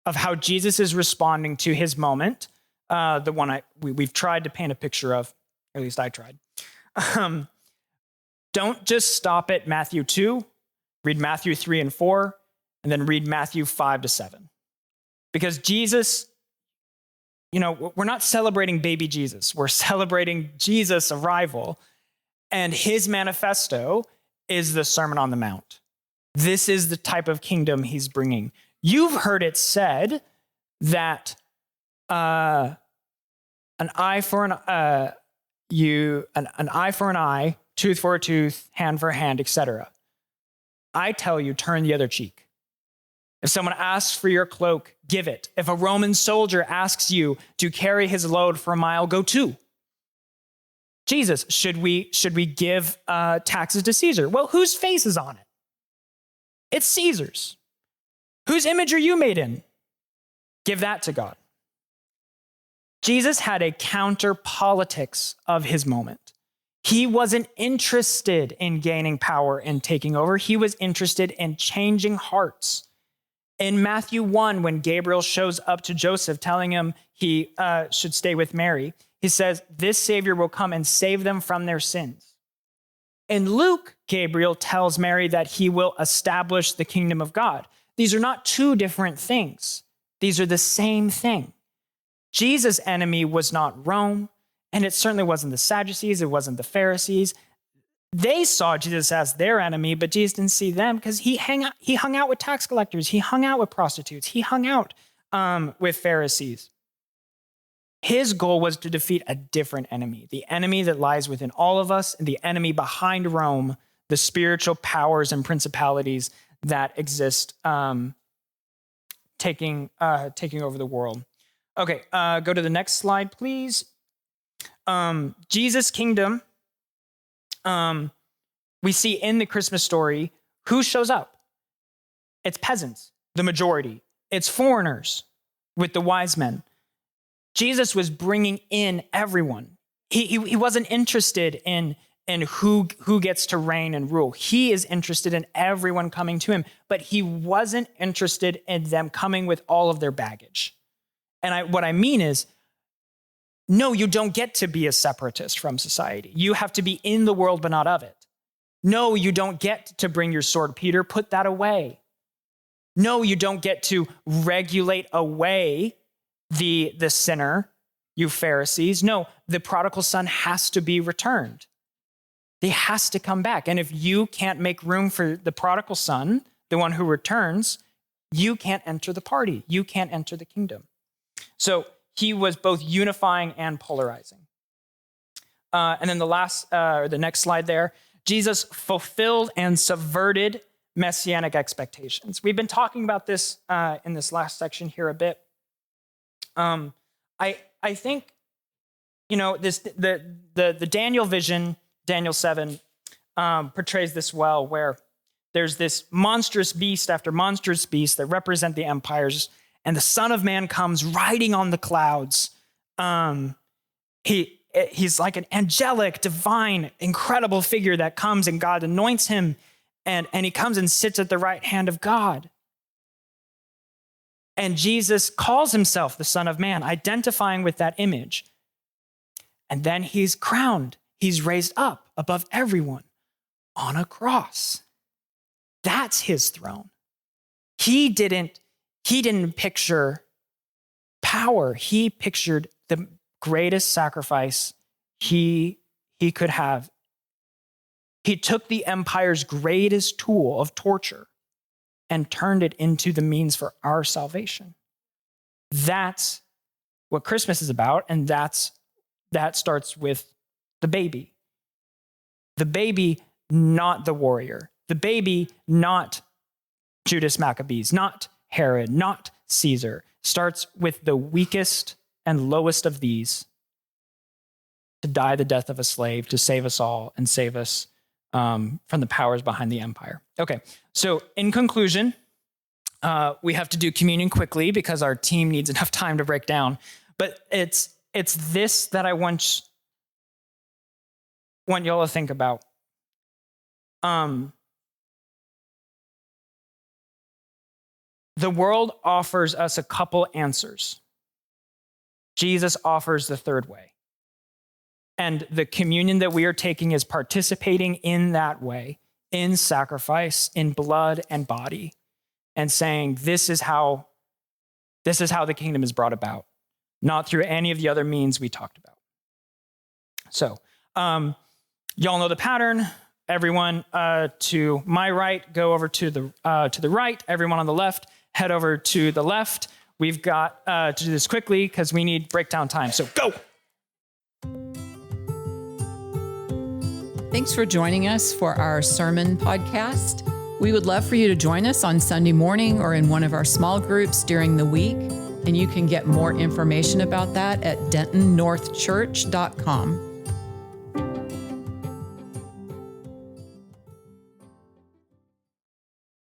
how Jesus is responding to his moment, the one we've tried to paint a picture of, or at least I tried. Don't just stop at Matthew 2, read Matthew 3 and 4, and then read Matthew 5 to 7. Because Jesus, we're not celebrating baby Jesus. We're celebrating Jesus' arrival. And his manifesto is the Sermon on the Mount. This is the type of kingdom he's bringing. You've heard it said that an eye for an eye, tooth for a tooth, hand for a hand, etc. I tell you, turn the other cheek. If someone asks for your cloak, give it. If a Roman soldier asks you to carry his load for a mile, go 2. Jesus, should we give taxes to Caesar? Well, whose face is on it? It's Caesar's. Whose image are you made in? Give that to God. Jesus had a counter politics of his moment. He wasn't interested in gaining power and taking over. He was interested in changing hearts. In Matthew 1, when Gabriel shows up to Joseph telling him he should stay with Mary, he says, this Savior will come and save them from their sins. In Luke, Gabriel tells Mary that he will establish the kingdom of God. These are not two different things. These are the same thing. Jesus' enemy was not Rome, and it certainly wasn't the Sadducees, it wasn't the Pharisees. They saw Jesus as their enemy, but Jesus didn't see them because he hung out with tax collectors, he hung out with prostitutes, he hung out with Pharisees. His goal was to defeat a different enemy, the enemy that lies within all of us, and the enemy behind Rome, the spiritual powers and principalities that exist taking over the world. Okay, go to the next slide, please. Jesus' kingdom, we see in the Christmas story, who shows up? It's peasants, the majority. It's foreigners with the wise men. Jesus was bringing in everyone. He wasn't interested in who gets to reign and rule. He is interested in everyone coming to him, but he wasn't interested in them coming with all of their baggage. And what I mean is, no, you don't get to be a separatist from society. You have to be in the world, but not of it. No, you don't get to bring your sword, Peter. Put that away. No, you don't get to regulate away the sinner, you Pharisees. No, the prodigal son has to be returned. He has to come back. And if you can't make room for the prodigal son, the one who returns, you can't enter the party. You can't enter the kingdom. So he was both unifying and polarizing. And then the next slide there, Jesus fulfilled and subverted messianic expectations. We've been talking about this in this last section here a bit. I think, the Daniel vision, Daniel 7, portrays this well, where there's this monstrous beast after monstrous beast that represent the empires, and the Son of Man comes riding on the clouds. He's like an angelic, divine, incredible figure that comes, and God anoints him, and he comes and sits at the right hand of God. And Jesus calls himself the Son of Man, identifying with that image. And then he's crowned. He's raised up above everyone on a cross. That's his throne. He didn't picture power. He pictured the greatest sacrifice he could have. He took the empire's greatest tool of torture and turned it into the means for our salvation. That's what Christmas is about, and that starts with the baby. The baby, not the warrior. The baby, not Judas Maccabees, not Herod, not Caesar. Starts with the weakest and lowest of these to die the death of a slave, to save us all and save us from the powers behind the empire. Okay, so in conclusion, we have to do communion quickly because our team needs enough time to break down. But it's this that I want y'all to think about. The world offers us a couple answers. Jesus offers the third way. And the communion that we are taking is participating in that way, in sacrifice, in blood and body, and saying, this is how the kingdom is brought about, not through any of the other means we talked about. So, y'all know the pattern. Everyone to my right, go over to the right. Everyone on the left, head over to the left. We've got to do this quickly because we need breakdown time. So go. Thanks for joining us for our sermon podcast. We would love for you to join us on Sunday morning or in one of our small groups during the week. And you can get more information about that at dentonnorthchurch.com.